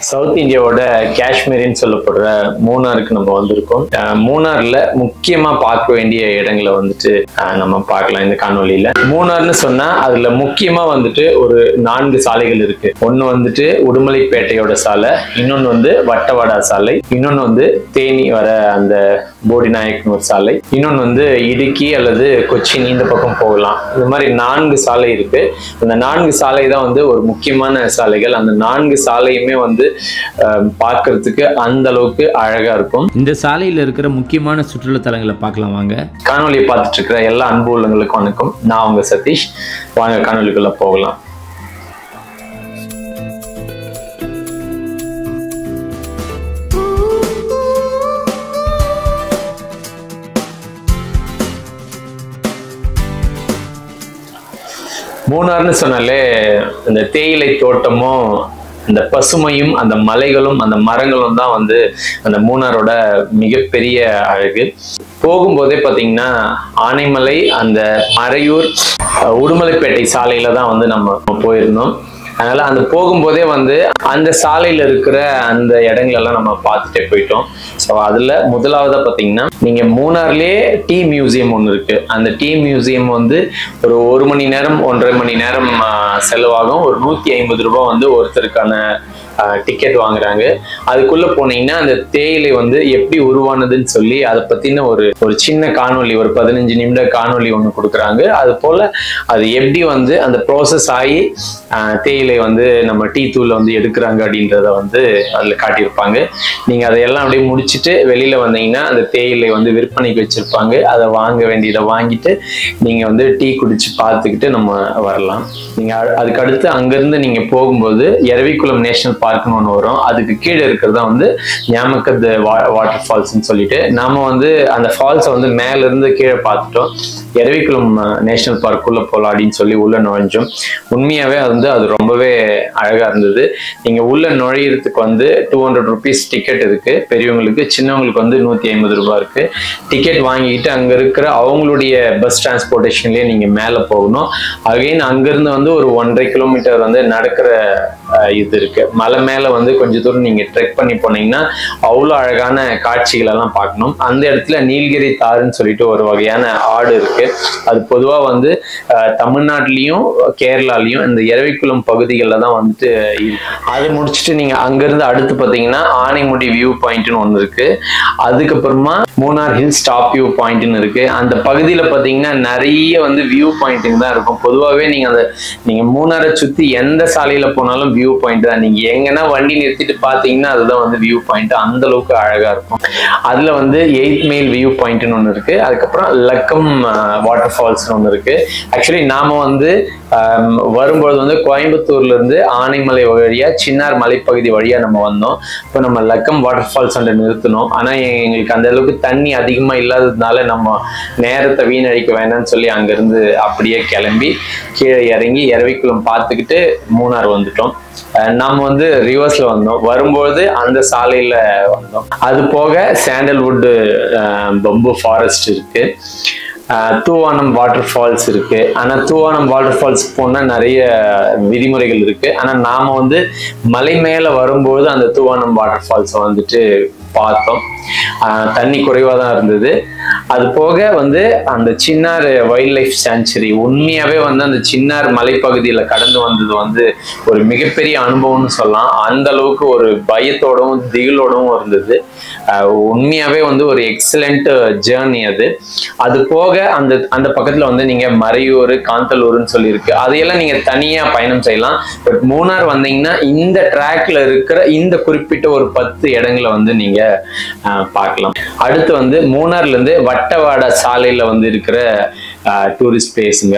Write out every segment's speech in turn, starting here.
South இந்தியாவோட காஷ்மீரின்னு சொல்லப்படுற மூணாருக்கு நம்ம வந்திருக்கோம். மூணார்ல முக்கியமா பார்க்க வேண்டிய இடங்களை வந்துட்டு நம்ம பார்க்கலாம் இந்த காணொலியில. மூணார்னு சொன்னா அதுல முக்கியமா வந்துட்டு ஒரு 4 சாலைகள் இருக்கு. ஒன்னு வந்துட்டு உடுமலைப்பேட்டையோட சாலை, இன்னொன்னு வந்து வட்டவாடா சாலை, இன்னொன்னு வந்து தேனி வர அந்த போடிநாயக்கன் ஒரு சாலை, இன்னொன்னு வந்து இடுக்கி அல்லது கொச்சின் இந்த பக்கம் போகலாம். இந்த மாதிரி 4 சாலை இருக்கு. அந்த 4 சாலை தான் வந்து ஒரு முக்கியமான சாலைகள். அந்த 4 சாலையுமே வந்து பார்க்கிறதுக்கு அந்த அளவுக்கு அழகா இருக்கும். இந்த சாலையில இருக்கிற முக்கியமான சுற்றுலா தலங்களை பார்க்கலாம் வாங்க. காணொலியை பார்த்துட்டு இருக்கிற எல்லா அன்பு உள்ளவங்களுக்கும் வணக்கம். நான் உங்க சதீஷ். வாங்க காணொலிக்குள்ள போகலாம். மூணார்னு சொன்னாலே இந்த தேயிலை தோட்டமும் அந்த பசுமையும் அந்த மலைகளும் அந்த மரங்களும் தான் வந்து அந்த மூணாரோட மிகப்பெரிய அழகு. போகும்போதே பார்த்தீங்கன்னா ஆனைமலை, அந்த மறையூர், உடுமலைப்பேட்டை சாலையில தான் வந்து நம்ம போயிருந்தோம். அதனால அந்த போகும்போதே வந்து அந்த சாலையில இருக்கிற அந்த இடங்களெல்லாம் நம்ம பார்த்துட்டே போயிட்டோம். ஸோ அதுல முதலாவதா பார்த்தீங்கன்னா நீங்க மூணார்லயே டீ மியூசியம் ஒன்று இருக்கு. அந்த டீ மியூசியம் வந்து ஒரு 1 மணி நேரம் 1.5 மணி நேரம் செலவாகும். ஒரு 150 ரூபாய் வந்து ஒருத்தருக்கான டிக்கெட் வாங்குறாங்க. அதுக்குள்ள போனீங்கன்னா அந்த தேயிலை வந்து எப்படி உருவானதுன்னு சொல்லி அதை பத்தின ஒரு சின்ன காணொலி, ஒரு 15 நிமிட காணொலி ஒன்று கொடுக்குறாங்க. அது போல அது எப்படி வந்து அந்த ப்ராசஸ் ஆகி தேயிலை வந்து நம்ம டீ தூள்ல வந்து எடுக்கிறாங்க அப்படின்றத வந்து அதுல காட்டியிருப்பாங்க. நீங்க அதையெல்லாம் அப்படியே முடிச்சுட்டு வெளியில வந்தீங்கன்னா அந்த தேயிலை வந்து விற்பனைக்கு வச்சிருப்பாங்க. அதை வாங்க வேண்டியதை வாங்கிட்டு நீங்க வந்து டீ குடிச்சு பார்த்துக்கிட்டு நம்ம வரலாம். நீங்க அதுக்கு அடுத்து அங்கிருந்து நீங்க போகும்போது எரவிக்குளம் நேஷனல் பார்க்னு ஒன்று வரும். அதுக்கு கீழே இருக்கிறதா வந்து ஞாமக்கத் வாட்டர் ஃபால்ஸ்ன்னு சொல்லிட்டு நாம வந்து அந்த ஃபால்ஸை வந்து மேல இருந்து கீழே பார்த்துட்டோம். எரவிக்குளம் நேஷனல் பார்க்குள்ள போகலாம் அப்படின்னு சொல்லி உள்ள நுழைஞ்சோம். உண்மையாவே வந்து அது ரொம்பவே அழகா இருந்தது. நீங்க உள்ள நுழையிறதுக்கு வந்து 200 rupees டிக்கெட் இருக்கு பெரியவங்களுக்கு, சின்னவங்களுக்கு வந்து 150 ரூபாய் இருக்கு. டிக்கெட் வாங்கிட்டு அங்க இருக்கிற அவங்களுடைய பஸ் டிரான்ஸ்போர்டேஷன்லயே நீங்க மேல போகணும். அகைன் அங்கிருந்து வந்து ஒரு 1.5 கிலோமீட்டர் வந்து நடக்கிற இது இருக்கு. மலை மேல வந்து கொஞ்சம் தூரம் நீங்க ட்ரெக் பண்ணி போனீங்கன்னா அவ்வளோ அழகான காட்சிகள் எல்லாம் பார்க்கணும். அந்த இடத்துல நீலகிரி தாருன்னு சொல்லிட்டு ஒரு வகையான ஆடு இருக்கு. அது பொதுவா வந்து தமிழ்நாட்டிலையும் கேரளாலையும் இந்த எரவிக்குளம் பகுதிகளில் தான் வந்துட்டு அது முடிச்சுட்டு நீங்க அங்கிருந்து அடுத்து பார்த்தீங்கன்னா ஆனைமுடி வியூ பாயிண்ட்னு ஒன்று இருக்கு. அதுக்கப்புறமா மூணார் ஹில்ஸ் டாப் வியூ பாயிண்ட்னு இருக்கு. அந்த பகுதியில பார்த்தீங்கன்னா நிறைய வந்து வியூ பாயிண்ட்டுங்க தான் இருக்கும். பொதுவாகவே நீங்க மூணாரை சுத்தி எந்த சாலையில போனாலும் வியூ பாயிண்ட் தான். நீங்க எங்கன்னா வண்டி நிறுத்திட்டு பாத்தீங்கன்னா அதுதான் வந்து வியூ பாயிண்ட். அந்த அளவுக்கு அழகா இருக்கும். அதுல வந்து 8 மைல் வியூ பாயிண்ட்னு ஒன்று இருக்கு. அதுக்கப்புறம் லக்கம் வாட்டர் ஃபால்ஸ்னு ஒன்று இருக்கு. ஆக்சுவலி நாம வந்து வரும்பொழுது வந்து கோயம்புத்தூர்ல இருந்து ஆனைமலை வழியா சின்னார் மலைப்பகுதி வழியா நம்ம வந்தோம். இப்போ நம்ம லக்கம் வாட்டர் ஃபால்ஸ் அண்ட் நிறுத்தணும். ஆனா எங்களுக்கு அந்த அளவுக்கு தண்ணி அதிகமா இல்லாததுனால நம்ம நேரத்தை வீணடிக்க வேண்டாம்னு சொல்லி அங்கிருந்து அப்படியே கிளம்பி கீழே இறங்கி எரவிக்குளம் பார்த்துக்கிட்டு மூணார் வந்துட்டோம். நம்ம வந்து ரிவர்ஸ்ல வந்தோம். வரும்போது அந்த சாலையில வந்தோம். அது போக சாண்டல்வுட் பம்பு ஃபாரஸ்ட் இருக்கு. தூவானம் வாட்டர் ஃபால்ஸ் இருக்கு. ஆனா தூவானம் வாட்டர் ஃபால்ஸ் போனா நிறைய விதிமுறைகள் இருக்கு. ஆனா நாம வந்து மலை மேல வரும்போது அந்த தூவானம் வாட்டர் ஃபால்ஸை வந்துட்டு பார்த்தோம். தண்ணி குறைவா தான் இருந்தது. அது போக வந்து அந்த சின்னார் வைல்ட் லைஃப் சாங்சுரி, உண்மையாவே வந்து அந்த சின்னார் மலைப்பகுதியில கடந்து வந்தது வந்து ஒரு மிகப்பெரிய அனுபவம்னு சொல்லலாம். அந்த அளவுக்கு ஒரு பயத்தோடவும் திகிலோடவும் இருந்தது. உண்மையாவே வந்து ஒரு எக்ஸலண்ட் ஜேர்னி அது. அது போக அந்த பக்கத்துல வந்து நீங்க மறையூர், காந்தலூர்னு சொல்லியிருக்கு. அதையெல்லாம் நீங்க தனியா பயணம் செய்யலாம். பட் மூணார் வந்தீங்கன்னா இந்த ட்ராக்ல இருக்கிற இந்த குறிப்பிட்ட ஒரு 10 இடங்களை வந்து நீங்க பார்க்கலாம். அடுத்து வந்து மூணார்ல இருந்து வட்டவாடா சாலையில வந்து இருக்கிற டூரிஸ்ட் பிளேஸுங்க.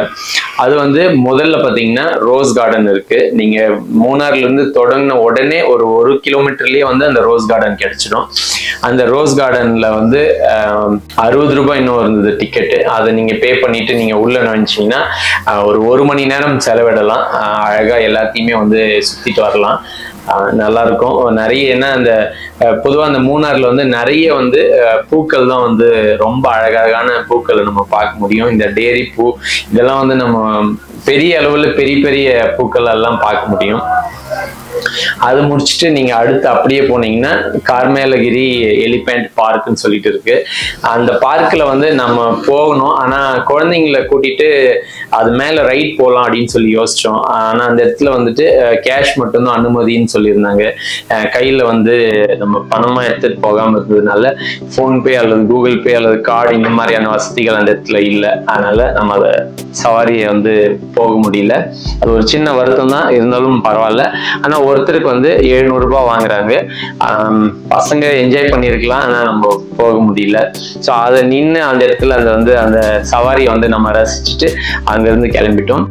அது வந்து முதல்ல பார்த்தீங்கன்னா ரோஸ் கார்டன் இருக்கு. நீங்க மூணார்ல இருந்து தொடங்கின உடனே ஒரு 1 கிலோமீட்டர்லயே வந்து அந்த ரோஸ் கார்டன் கிடைச்சிடும். அந்த ரோஸ் கார்டன்ல வந்து 60 ரூபாய் இன்னும் இருந்தது டிக்கெட்டு. அதை நீங்க பே பண்ணிட்டு நீங்க உள்ள நுழைச்சிங்கன்னா ஒரு 1 மணி நேரம் செலவிடலாம். அழகா எல்லாத்தையுமே வந்து சுத்திட்டு வரலாம். நல்லா இருக்கும். நிறைய என்ன அந்த பொதுவாக அந்த மூணார்ல வந்து நிறைய வந்து பூக்கள் தான் வந்து ரொம்ப அழகழகான பூக்களை நம்ம பார்க்க முடியும். இந்த டேரி பூ இதெல்லாம் வந்து நம்ம பெரிய அளவில் பெரிய பெரிய பூக்கள் எல்லாம் பார்க்க முடியும். அது முடிச்சுட்டு நீங்க அடுத்து அப்படியே போனீங்கன்னா கார்மேலகிரி எலிபென்ட் பார்க்னு சொல்லிட்டு இருக்கு. அந்த பார்க்ல வந்து நம்ம போகணும், ஆனா குழந்தைங்களை கூட்டிட்டு அது மேல ரைட் போகலாம் அப்படின்னு சொல்லி யோசிச்சோம். ஆனா அந்த இடத்துல வந்துட்டு கேஷ் மட்டும்தான் அனுமதின்னு சொல்லியிருந்தாங்க. கையில வந்து நம்ம பணமா எடுத்துட்டு போகாம இருந்ததுனால போன்பே அல்லது கூகுள் பே அல்லது கார்டு இந்த மாதிரியான வசதிகள் அந்த இடத்துல இல்லை. அதனால நம்ம அதை சவாரியை வந்து போக முடியல. அது ஒரு சின்ன வருத்தம் தான், இருந்தாலும் பரவாயில்ல. ஆனா ஒருத்தருக்கு வந்து 700 ரூபாய் வாங்குறாங்க. பசங்க என்ஜாய் பண்ணியிருக்கலாம், ஆனா நம்ம போக முடியல. ஸோ அதை நின்று அந்த இடத்துல அந்த சவாரியை வந்து நம்ம ரசிச்சுட்டு அங்கிருந்து கிளம்பிட்டோம்.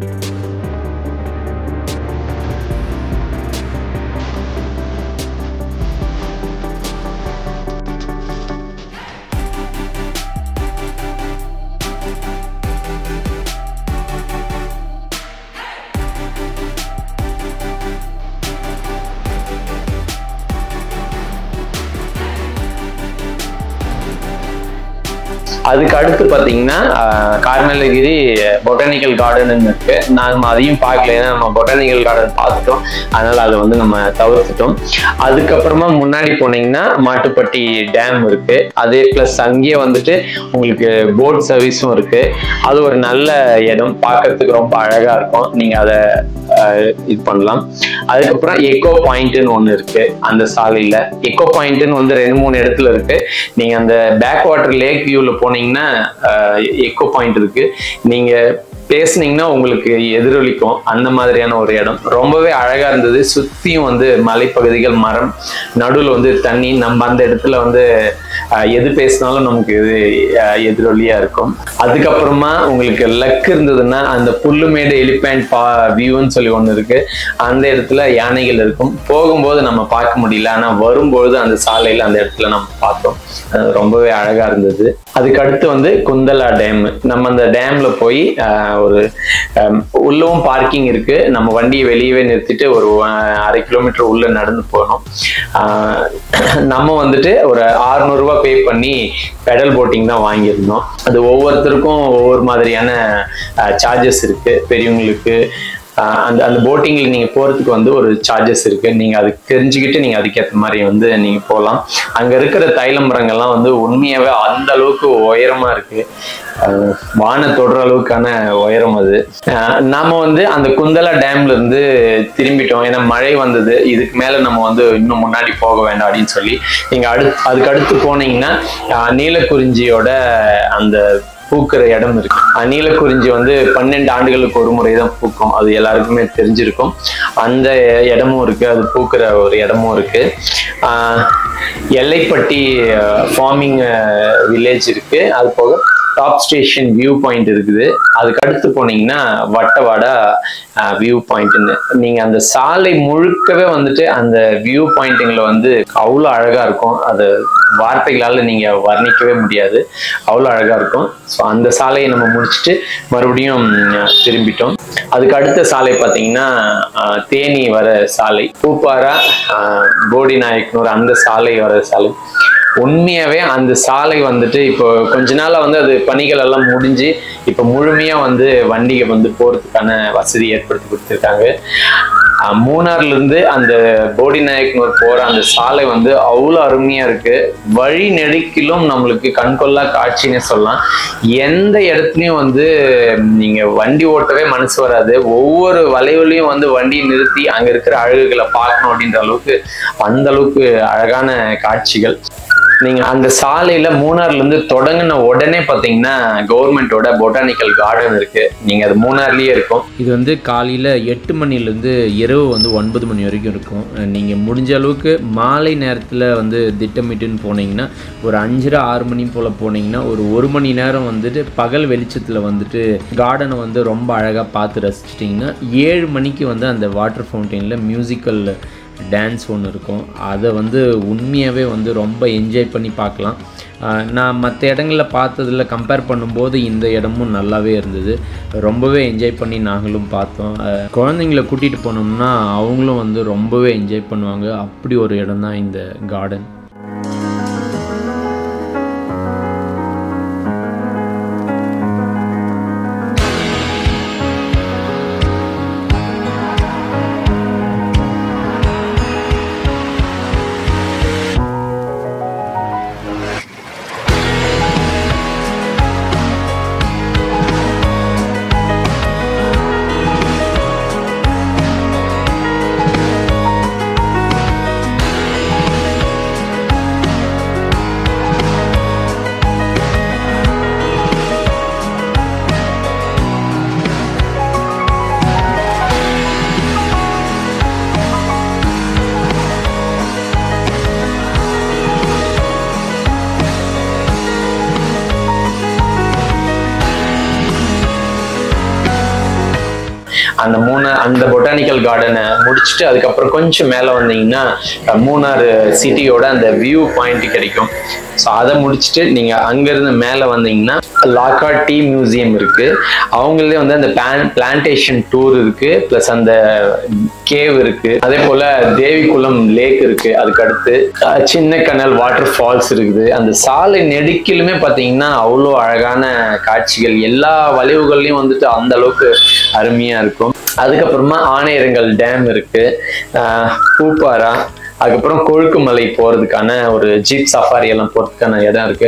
அதுக்கு அடுத்து பாத்தீங்கன்னா கார்மேலகிரி பொட்டானிக்கல் கார்டன் இருக்கு. நம்ம அதையும் பார்க்கல, ஏன்னா நம்ம பொட்டானிக்கல் கார்டன் பார்த்துட்டோம், அதனால அதை வந்து நம்ம தவிர்த்துட்டோம். அதுக்கப்புறமா முன்னாடி போனீங்கன்னா மாட்டுப்பட்டி டேம் இருக்கு. அதே பிளஸ் அங்கேயே வந்துட்டு உங்களுக்கு போட் சர்வீஸும் இருக்கு. அது ஒரு நல்ல இடம், பார்க்கறதுக்கு ரொம்ப அழகா இருக்கும். நீங்க அதை இது பண்ணலாம். அதுக்கப்புறம் எக்கோ பாயிண்ட்னு ஒண்ணு இருக்கு அந்த சாலையில. எக்கோ பாயிண்ட்னு வந்து 2-3 இடத்துல இருக்கு. நீங்க அந்த பேக் வாட்டர் லேக் வியூல போனீங்கன்னா எக்கோ பாயிண்ட் இருக்கு. நீங்க பேசுனீங்கன்னா உங்களுக்கு எதிரொலிக்கும், அந்த மாதிரியான ஒரு இடம். ரொம்பவே அழகா இருந்தது. சுத்தியும் வந்து மலைப்பகுதிகள், மரம், நடுவில் வந்து தண்ணி. நம்ம அந்த இடத்துல வந்து எது பேசினாலும் நமக்கு எதிரொலியா இருக்கும். அதுக்கப்புறமா உங்களுக்கு லக் இருந்ததுன்னா அந்த புல்லுமேடு எலிபென்ட் வியூன்னு சொல்லி ஒண்ணு இருக்கு. அந்த இடத்துல யானைகள் இருக்கும். போகும்போது நம்ம பார்க்க முடியல, ஆனா வரும்போது அந்த சாலையில அந்த இடத்துல நம்ம பார்த்தோம். ரொம்பவே அழகா இருந்தது. அதுக்கு அடுத்து வந்து குந்தலா டேம். நம்ம அந்த டேம்ல போய் ஒரு உள்ளவும் பார்க்கிங் இருக்கு. நம்ம வண்டியை வெளியவே நிறுத்திட்டு ஒரு 1/2 கிலோமீட்டர் உள்ள நடந்து போனோம். நம்ம வந்துட்டு ஒரு 600 ரூபாய் பே பண்ணி பெடல் போட்டிங் தான் வாங்கியிருந்தோம். அது ஒவ்வொருத்தருக்கும் ஒவ்வொரு மாதிரியான சார்ஜஸ் இருக்கு. பெரியவங்களுக்கு அந்த போட்டிங்ல நீங்க போறதுக்கு வந்து ஒரு சார்ஜஸ் இருக்கு. நீங்க அதுக்கு தெரிஞ்சுக்கிட்டு நீங்க அதுக்கேற்ற மாதிரி வந்து நீங்க போகலாம். அங்க இருக்கிற தைல மரங்கள்லாம் வந்து உண்மையாவே அந்த அளவுக்கு உயரமா இருக்கு. வான தொடுற அளவுக்கான உயரம் அது. நாம வந்து அந்த குந்தலா டேம்ல இருந்து திரும்பிட்டோம், ஏன்னா மழை வந்தது. இதுக்கு மேல நம்ம வந்து இன்னும் முன்னாடி போக வேண்டாம் அப்படின்னு சொல்லி நீங்க அதுக்கு அடுத்து போனீங்கன்னா நீலக்குறிஞ்சியோட அந்த பூக்கிற இடம் இருக்கு. நீலக்குறிஞ்சி வந்து 12 ஆண்டுகளுக்கு ஒரு முறை தான் பூக்கும். அது எல்லாருக்குமே தெரிஞ்சிருக்கும். அந்த இடமும் இருக்கு, அது பூக்கிற ஒரு இடமும் இருக்கு. எல்லைப்பட்டி ஃபார்மிங் வில்லேஜ் இருக்கு. அது போக டாப் ஸ்டேஷன் வியூ பாயிண்ட் இருக்குது. அதுக்கு அடுத்து போனீங்கன்னா வட்டவாடா வியூ பாயிண்ட்னு. நீங்க அந்த சாலை முழுக்கவே வந்துட்டு அந்த வியூ பாயிண்ட்டுங்களை வந்து அவ்வளோ அழகா இருக்கும். அது வார்த்தைகளால நீங்க வர்ணிக்கவே முடியாது, அவ்வளோ அழகா இருக்கும். ஸோ அந்த சாலையை நம்ம முடிச்சுட்டு மறுபடியும் திரும்பிட்டோம். அதுக்கு அடுத்த சாலை பார்த்தீங்கன்னா தேனி வர சாலை, பூப்பாரா, போடி நாயக்கனூர் அந்த சாலை வர சாலை. உண்மையாவே அந்த சாலை வந்துட்டு இப்போ கொஞ்ச நாளா வந்து அது பணிகள் எல்லாம் முடிஞ்சு இப்போ முழுமையா வந்து வண்டிகை வந்து போறதுக்கான வசதி ஏற்படுத்தி கொடுத்துருக்காங்க. மூணார்ல இருந்து அந்த போடி நாயக்கனூர் போற அந்த சாலை வந்து அவ்வளோ அருமையா இருக்கு. வழி நெடுக்கிலும் நம்மளுக்கு கண்கொள்ளா காட்சின்னு சொல்லலாம். எந்த இடத்துலயும் வந்து நீங்க வண்டி ஓட்டவே மனசு வராது. ஒவ்வொரு வளைவுலையும் வந்து வண்டியை நிறுத்தி அங்க இருக்கிற அழகுகளை பார்க்கணும் அப்படின்ற அளவுக்கு அந்த அளவுக்கு அழகான காட்சிகள். நீங்க அந்த சாலையில மூணார்ல இருந்து தொடங்கின உடனே பாத்தீங்கன்னா கவர்மெண்டோட பொட்டானிக்கல் கார்டன் இருக்கு. நீங்க அது மூணார்லயே இருக்கும். இது வந்து காலையில 8 மணிலேருந்து இரவு வந்து 9 மணி வரைக்கும் இருக்கும். நீங்க முடிஞ்ச அளவுக்கு மாலை நேரத்துல வந்து திட்டமிட்டுன்னு போனீங்கன்னா ஒரு 5:30-6 மணி போல போனீங்கன்னா ஒரு மணி நேரம் வந்துட்டு பகல் வெளிச்சத்துல வந்துட்டு கார்டனை வந்து ரொம்ப அழகா பார்த்து ரசிச்சிட்டிங்கன்னா 7 மணிக்கு வந்து அந்த வாட்டர் ஃபவுண்டெயினில் மியூசிக்கல் டான்ஸ் ஒன்று இருக்கும். அதை வந்து உண்மையாகவே வந்து ரொம்ப என்ஜாய் பண்ணி பார்க்கலாம். நான் மற்ற இடங்களில் பார்த்ததில் கம்பேர் பண்ணும்போது இந்த இடமும் நல்லாவே இருந்தது. ரொம்பவே என்ஜாய் பண்ணி நாங்களும் பார்த்தோம். குழந்தைங்கள கூட்டிகிட்டு போனோம்னா அவங்களும் வந்து ரொம்பவே என்ஜாய் பண்ணுவாங்க. அப்படி ஒரு இடம் தான் இந்த கார்டன். அந்த பொட்டானிக்கல் கார்டனை முடிச்சுட்டு அதுக்கப்புறம் கொஞ்சம் மேலே வந்தீங்கன்னா மூணார் சிட்டியோட அந்த வியூ பாயிண்ட் கிடைக்கும். ஸோ அதை முடிச்சுட்டு நீங்க அங்கிருந்து மேலே வந்தீங்கன்னா லாக்கார்ட் டீ மியூசியம் இருக்கு. அவங்களே வந்து அந்த பிளான்டேஷன் டூர் இருக்கு, பிளஸ் அந்த கேவ் இருக்கு, அதே போல தேவிக்குளம் லேக் இருக்கு, அதுக்கு அடுத்து சின்ன கனல் வாட்டர் ஃபால்ஸ் இருக்குது. அந்த சாலை நெடுக்கிலுமே பார்த்தீங்கன்னா அவ்வளோ அழகான காட்சிகள், எல்லா வளைவுகள்லையும் வந்துட்டு அந்த அளவுக்கு அருமையா இருக்கும். அதுக்கப்புறமா ஆனையரங்கல் டேம் இருக்கு, பூப்பாரா, அதுக்கப்புறம் கொழுக்குமலை போறதுக்கான ஒரு ஜீப் சஃபாரி எல்லாம் போறதுக்கான இடம் இருக்கு.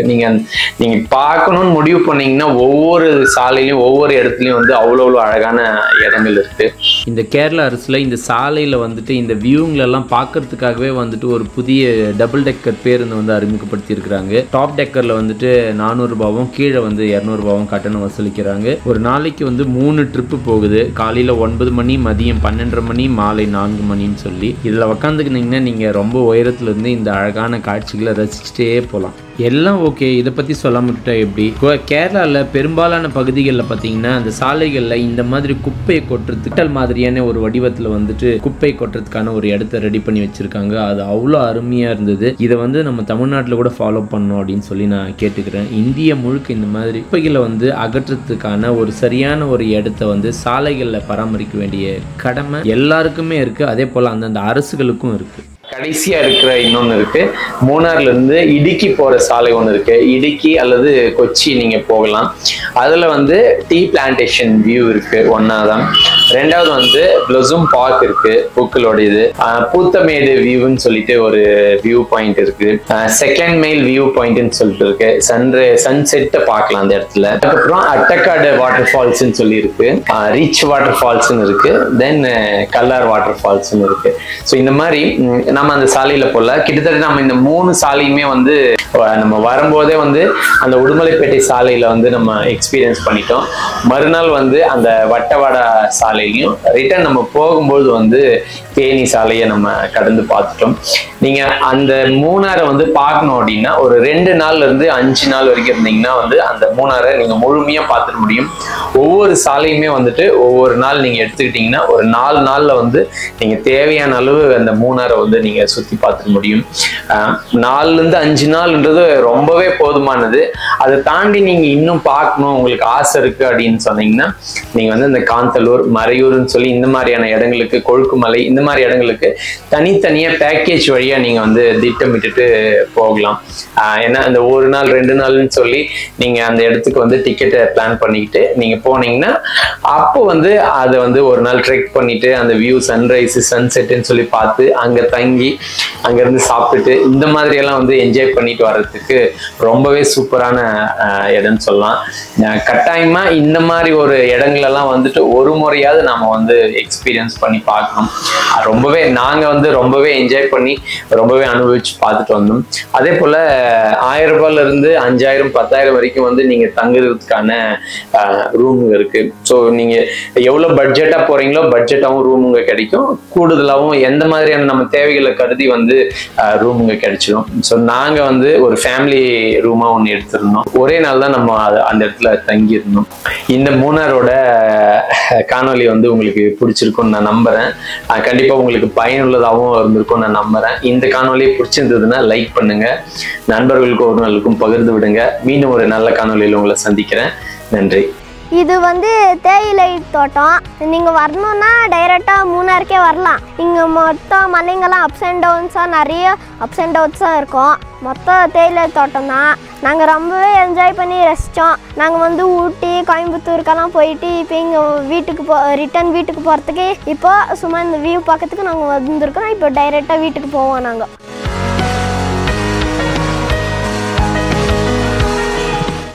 நீங்க பார்க்கணும்னு முடிவு பண்ணீங்கன்னா ஒவ்வொரு சாலையிலையும் ஒவ்வொரு இடத்துலயும் வந்து அவ்வளோ அழகான இடங்கள் இருக்கு. இந்த கேரளா அரசுல இந்த சாலையில வந்துட்டு இந்த வியூங்களெல்லாம் பார்க்கறதுக்காகவே வந்துட்டு ஒரு புதிய டபுள் டெக்கர் பேருந்து வந்து அறிமுகப்படுத்தி இருக்கிறாங்க. டாப் டெக்கர்ல வந்துட்டு 400 ரூபாவும் கீழே வந்து 200 ரூபாவும் கட்டணம் வசூலிக்கிறாங்க. ஒரு நாளைக்கு வந்து 3 ட்ரிப்பு போகுது. காலையில 9 மணி, மதியம் 12:30 மணி, மாலை 4 மணின்னு சொல்லி. இதுல உக்காந்துக்கினீங்கன்னா நீங்க ரொம்ப உயரத்துல இருந்து இந்த அழகான காட்சிகளை ரசிச்சுட்டே போகலாம். எல்லாம் ஓகே, இதை பற்றி சொல்லாம விட்டா எப்படி? கேரளாவில் பெரும்பாலான பகுதிகளில் பார்த்தீங்கன்னா அந்த சாலைகளில் இந்த மாதிரி குப்பையை கொட்டுறதுக்கு மாதிரியான ஒரு வடிவத்தில் வந்துட்டு குப்பை கொட்டுறதுக்கான ஒரு இடத்த ரெடி பண்ணி வச்சுருக்காங்க. அது அவ்வளோ அருமையாக இருந்தது. இதை வந்து நம்ம தமிழ்நாட்டில் கூட ஃபாலோ பண்ணணும் அப்படின்னு சொல்லி நான் கேட்டுக்கிறேன். இந்தியா முழுக்க இந்த மாதிரி குப்பைகளை வந்து அகற்றத்துக்கான ஒரு சரியான ஒரு இடத்த வந்து சாலைகளில் பராமரிக்க வேண்டிய கடமை எல்லாருக்குமே இருக்குது. அதே போல் அந்தந்த அரசுகளுக்கும் இருக்குது. கடைசியா இருக்கிற இன்னொன்னு இருக்கு, மூணார்ல இருந்து இடுக்கி போற சாலை ஒன்று இருக்கு. இடுக்கி அல்லது கொச்சி நீங்க போகலாம். அதுல வந்து டீ பிளான்டேஷன் வியூ இருக்கு ஒன்னாதான். ரெண்டாவது வந்து பிளஸும் பார்க் இருக்கு, பூக்களோட இது. பூத்தமேடு வியூன்னு சொல்லிட்டு ஒரு வியூ பாயிண்ட் இருக்கு. செகண்ட் மைல் வியூ பாயிண்ட்னு சொல்லிட்டு இருக்கு. சன்செட்டை பார்க்கலாம் அந்த இடத்துல. அதுக்கப்புறம் அட்டக்காடு வாட்டர் ஃபால்ஸ்ன்னு சொல்லி இருக்கு, ரிச் வாட்டர் ஃபால்ஸ்ன்னு இருக்கு, தென் கல்லார் வாட்டர் ஃபால்ஸ்ன்னு இருக்கு. ஸோ இந்த மாதிரி நம்ம அந்த சாலையில போல கிட்டத்தட்ட நம்ம இந்த 3 சாலையுமே வந்து நம்ம வரும்போதே வந்து அந்த உடுமலைப்பேட்டை சாலையில வந்து நம்ம எக்ஸ்பீரியன்ஸ் பண்ணிட்டோம். மறுநாள் வந்து அந்த வட்டவாடா சாலையிலையும், ரிட்டர்ன் நம்ம போகும்போது வந்து தேனி சாலையை நம்ம கடந்து பார்த்துட்டோம். நீங்க அந்த மூணாரை வந்து பார்க்கணும் அப்படின்னா ஒரு 2 நாள்ல இருந்து 5 நாள் வரைக்கும் இருந்தீங்கன்னா வந்து அந்த மூணாரை நீங்க முழுமையா பார்த்துட முடியும். ஒவ்வொரு சாலையுமே வந்துட்டு ஒவ்வொரு நாள் நீங்க எடுத்துக்கிட்டீங்கன்னா ஒரு 4 நாள்ல வந்து நீங்க தேவையான அளவு அந்த மூணாரை வந்து நீங்க சுத்தி பார்த்துக்க முடியும். 4 இருந்து 5 நாள்ன்றது ரொம்பவே போதுமானது. அதை தாண்டி நீங்க இன்னும் பார்க்கணும், உங்களுக்கு ஆசை இருக்கு அப்படின்னு சொன்னீங்கன்னா நீங்க வந்து இந்த காந்தலூர், மறையூர்னு சொல்லி இந்த மாதிரியான இடங்களுக்கு, கொழுக்குமலை இந்த மாதிரி இடங்களுக்கு தனித்தனியா பேக்கேஜ் வழியா நீங்க வந்து திட்டமிட்டுட்டு போகலாம். ஏன்னா அந்த 1 நாள் 2 நாள்னு சொல்லி நீங்க அந்த இடத்துக்கு வந்து டிக்கெட்டை பிளான் பண்ணிக்கிட்டு நீங்க போனீங்கன்னா அப்போ வந்து அதை வந்து ஒரு நாள் ட்ரெக் பண்ணிட்டு அந்த வியூ, சன்ரைஸ், சன்செட்னு சொல்லி பார்த்து அங்க தங்கி அங்கிருந்து சாப்பிட்டுட்டு இந்த மாதிரி எல்லாம் வந்து என்ஜாய் பண்ணிட்டு வர்றதுக்கு ரொம்பவே சூப்பரான இடம்னு சொல்லலாம். கட்டாயமா இந்த மாதிரி ஒரு இடங்களெல்லாம் வந்துட்டு ஒரு முறையாவது நம்ம வந்து எக்ஸ்பீரியன்ஸ் பண்ணி பார்க்கணும். நாங்க வந்து ரொம்பவே என்ஜாய் பண்ணி ரொம்பவே அனுபவிச்சு பார்த்துட்டு வந்தோம். அதே போல 1000 ரூபாயில இருந்து 5000, 10,000 வரைக்கும் வந்து நீங்க தங்குறதுக்கான ரூம் இருக்கு. ஸோ நீங்க எவ்வளவு பட்ஜெட்டா போறீங்களோ பட்ஜெட்டாவும் ரூமுங்க கிடைக்கும், கூடுதலாகவும் எந்த மாதிரியான நம்ம தேவைகளை கருதி வந்து ரூமுங்க கிடைச்சிடும். ஸோ நாங்க வந்து ஒரு ஃபேமிலி ரூமா ஒன்று எடுத்திருந்தோம். ஒரே நாள் தான் நம்ம அந்த இடத்துல தங்கி இருந்தோம். இந்த மூணாரோட காணொலி வந்து உங்களுக்கு பிடிச்சிருக்கும்னு நான் நம்புறேன். கண்டிப்பா உங்களுக்கு பயனுள்ளதாகவும் இருந்திருக்கும் நான் நம்புறேன். இந்த காணொலியை பிடிச்சிருந்ததுன்னா லைக் பண்ணுங்க, நண்பர்களுக்கும் ஒரு நாளுக்கும் பகிர்ந்து விடுங்க. மீண்டும் ஒரு நல்ல காணொலியில் உங்களை சந்திக்கிறேன். நன்றி. இது வந்து தேயிலை தோட்டம். நீங்கள் வரணுன்னா டைரெக்டாக மூணாருக்கே வரலாம். இங்கே மொத்தம் மலைங்கெல்லாம் நிறைய அப்ஸ் அண்ட் டவுன்ஸாக இருக்கும். மொத்தம் தேயிலை தோட்டம் தான். நாங்கள் ரொம்பவே என்ஜாய் பண்ணி ரசித்தோம். நாங்கள் வந்து ஊட்டி, கோயம்புத்தூருக்கெல்லாம் போயிட்டு இப்போ இங்கே ரிட்டன் வீட்டுக்கு போகிறதுக்கு இப்போ சும்மா இந்த வியூ பார்க்கறதுக்கு நாங்கள் வந்திருக்கோம். இப்போ டைரெக்டாக வீட்டுக்கு போவோம் நாங்கள்.